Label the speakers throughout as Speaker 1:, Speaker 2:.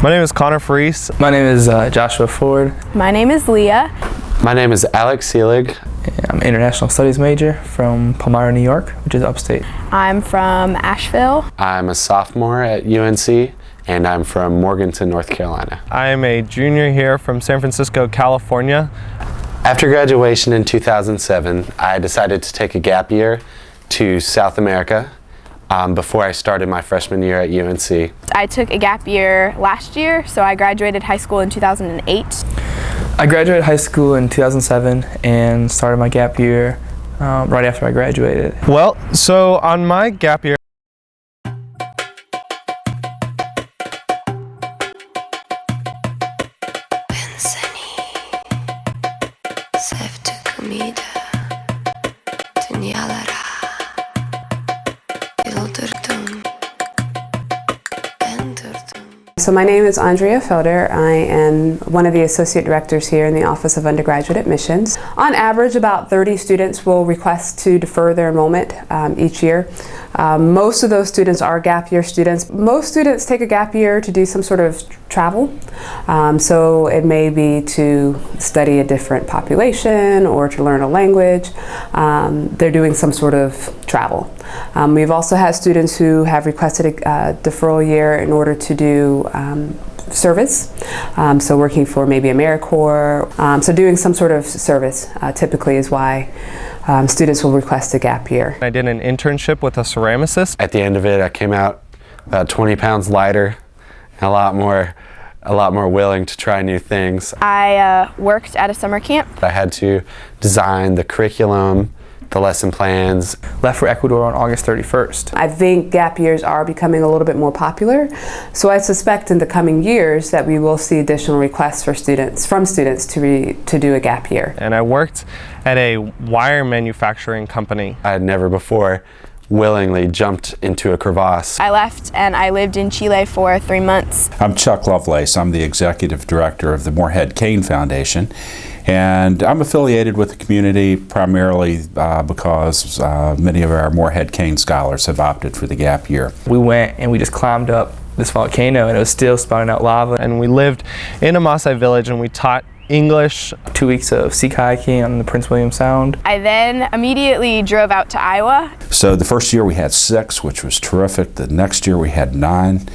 Speaker 1: My name is Connor Freese.
Speaker 2: My name is Joshua Ford.
Speaker 3: My name is Leah.
Speaker 4: My name is Alex Seelig.
Speaker 2: I'm an international studies major from Palmyra, New York, which is upstate.
Speaker 3: I'm from Asheville.
Speaker 4: I'm a sophomore at UNC, and I'm from Morganton, North Carolina.
Speaker 1: I am a junior here from San Francisco, California.
Speaker 4: After graduation in 2007, I decided to take a gap year to South America before I started my freshman year at UNC.
Speaker 3: I took a gap year last year, so I graduated high school in 2008.
Speaker 2: I graduated high school in 2007 and started my gap year right after I graduated.
Speaker 1: Well, so on my gap year,
Speaker 5: So my name is Andrea Felder. I am one of the associate directors here in the Office of Undergraduate Admissions. On average, about 30 students will request to defer their enrollment each year. Most of those students are gap year students. Most students take a gap year to do some sort of travel. So it may be to study a different population or to learn a language. They're doing some sort of travel. We've also had students who have requested a deferral year in order to do service, so working for maybe AmeriCorps, so doing some sort of service typically is why students will request a gap year.
Speaker 1: I did an internship with a ceramicist.
Speaker 4: At the end of it, I came out about 20 pounds lighter, and a lot more willing to try new things.
Speaker 3: I worked at a summer camp.
Speaker 4: I had to design the curriculum, the lesson plans.
Speaker 2: Left for Ecuador on August 31st.
Speaker 5: I think gap years are becoming a little bit more popular, so I suspect in the coming years that we will see additional requests from students to do a gap year.
Speaker 1: And I worked at a wire manufacturing company.
Speaker 4: I had never before willingly jumped into a crevasse.
Speaker 3: I left and I lived in Chile for 3 months.
Speaker 6: I'm Chuck Lovelace. I'm the executive director of the Morehead Cain Foundation, and I'm affiliated with the community primarily because many of our Morehead Cain scholars have opted for the gap year.
Speaker 2: We went and we just climbed up this volcano and it was still spouting out lava.
Speaker 1: And we lived in a Maasai village and we taught English.
Speaker 2: 2 weeks of sea kayaking on the Prince William Sound.
Speaker 3: I then immediately drove out to Iowa.
Speaker 6: So the first year we had 6, which was terrific. The next year we had 9.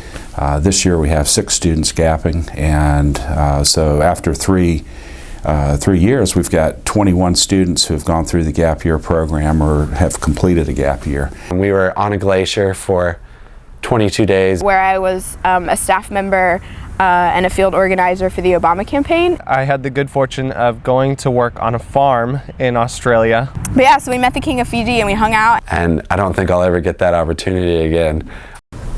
Speaker 6: This year we have 6 students gapping, and so after 3 years, we've got 21 students who have gone through the gap year program or have completed a gap year.
Speaker 4: And we were on a glacier for 22 days.
Speaker 3: Where I was a staff member and a field organizer for the Obama campaign.
Speaker 1: I had the good fortune of going to work on a farm in Australia.
Speaker 3: But yeah, so we met the King of Fiji and we hung out.
Speaker 4: And I don't think I'll ever get that opportunity again.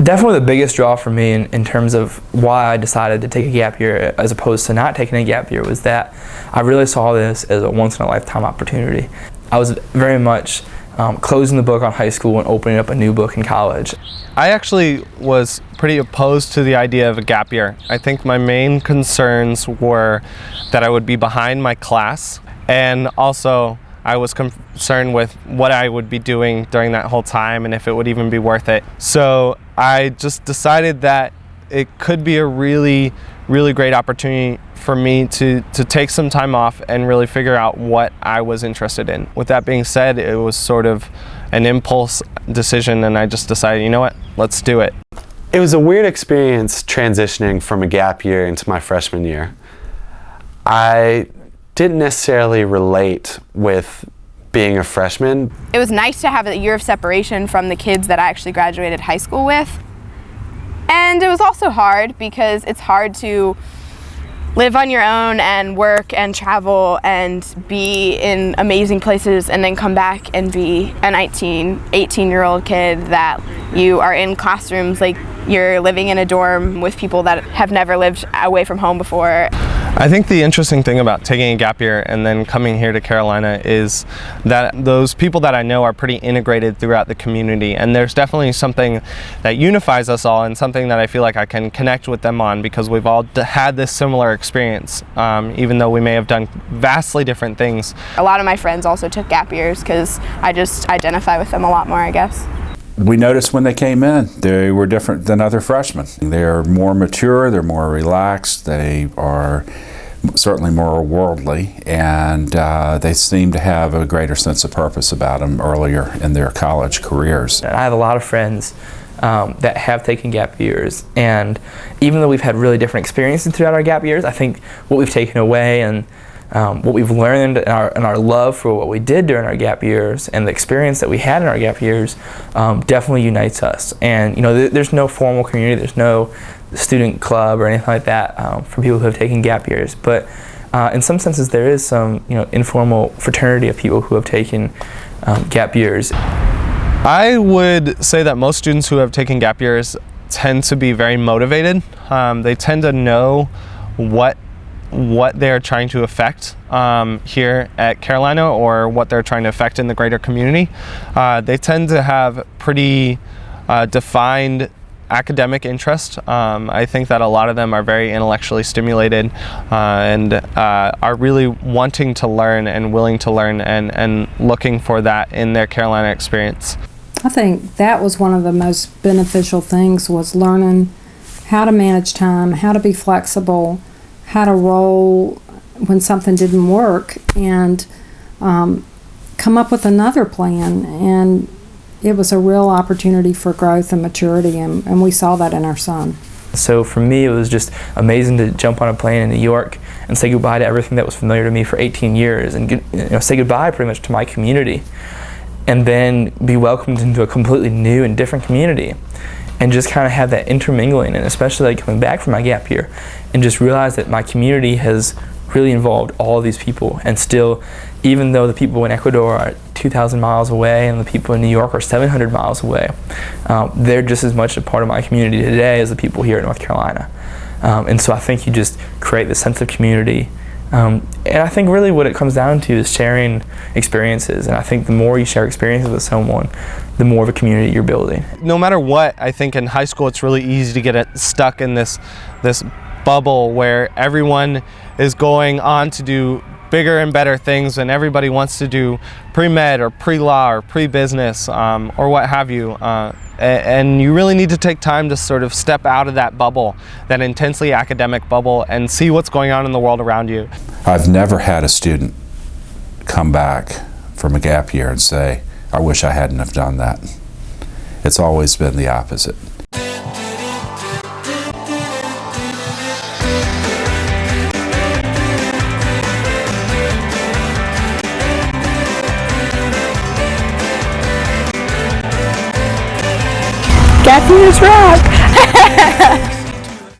Speaker 2: Definitely the biggest draw for me in terms of why I decided to take a gap year as opposed to not taking a gap year was that I really saw this as a once-in-a-lifetime opportunity. I was very much closing the book on high school and opening up a new book in college.
Speaker 1: I actually was pretty opposed to the idea of a gap year. I think my main concerns were that I would be behind my class, and also I was concerned with what I would be doing during that whole time and if it would even be worth it. So I just decided that it could be a really great opportunity for me to take some time off and really figure out what I was interested in. With that being said, it was sort of an impulse decision, and I just decided, you know what, let's do it.
Speaker 4: It was a weird experience transitioning from a gap year into my freshman year. I didn't necessarily relate with being a freshman.
Speaker 3: It was nice to have a year of separation from the kids that I actually graduated high school with. And it was also hard because it's hard to live on your own and work and travel and be in amazing places and then come back and be a 18-year-old kid that you are in classrooms like you're living in a dorm with people that have never lived away from home before.
Speaker 1: I think the interesting thing about taking a gap year and then coming here to Carolina is that those people that I know are pretty integrated throughout the community, and there's definitely something that unifies us all and something that I feel like I can connect with them on because we've all had this similar experience, even though we may have done vastly different things.
Speaker 3: A lot of my friends also took gap years because I just identify with them a lot more, I guess.
Speaker 6: we noticed when they came in, they were different than other freshmen. They're more mature, they're more relaxed, they are certainly more worldly, and they seem to have a greater sense of purpose about them earlier in their college careers.
Speaker 2: And I have a lot of friends that have taken gap years, and even though we've had really different experiences throughout our gap years, I think what we've taken away and what we've learned and our love for what we did during our gap years and the experience that we had in our gap years definitely unites us. And there's no formal community, there's no student club or anything like that for people who have taken gap years. But in some senses, there is some informal fraternity of people who have taken gap years.
Speaker 1: I would say that most students who have taken gap years tend to be very motivated. They tend to know what they're trying to affect here at Carolina, or what they're trying to affect in the greater community. They tend to have pretty defined academic interest. I think that a lot of them are very intellectually stimulated and are really wanting to learn and willing to learn and looking for that in their Carolina experience.
Speaker 7: I think that was one of the most beneficial things, was learning how to manage time, how to be flexible, how to roll when something didn't work, and come up with another plan. And it was a real opportunity for growth and maturity, and we saw that in our son.
Speaker 2: So for me, it was just amazing to jump on a plane in New York and say goodbye to everything that was familiar to me for 18 years, and say goodbye pretty much to my community, and then be welcomed into a completely new and different community, and just kind of have that intermingling, and especially like coming back from my gap year, and just realize that my community has really involved all of these people. And still, even though the people in Ecuador are 2,000 miles away and the people in New York are 700 miles away, they're just as much a part of my community today as the people here in North Carolina. And so I think you just create this sense of community. And I think really what it comes down to is sharing experiences. And I think the more you share experiences with someone, the more of a community you're building.
Speaker 1: No matter what, I think in high school it's really easy to get stuck in this bubble where everyone is going on to do bigger and better things, and everybody wants to do pre-med or pre-law or pre-business or what have you. And you really need to take time to sort of step out of that bubble, that intensely academic bubble, and see what's going on in the world around you.
Speaker 6: I've never had a student come back from a gap year and say, I wish I hadn't have done that. It's always been the opposite.
Speaker 3: Gap years rock!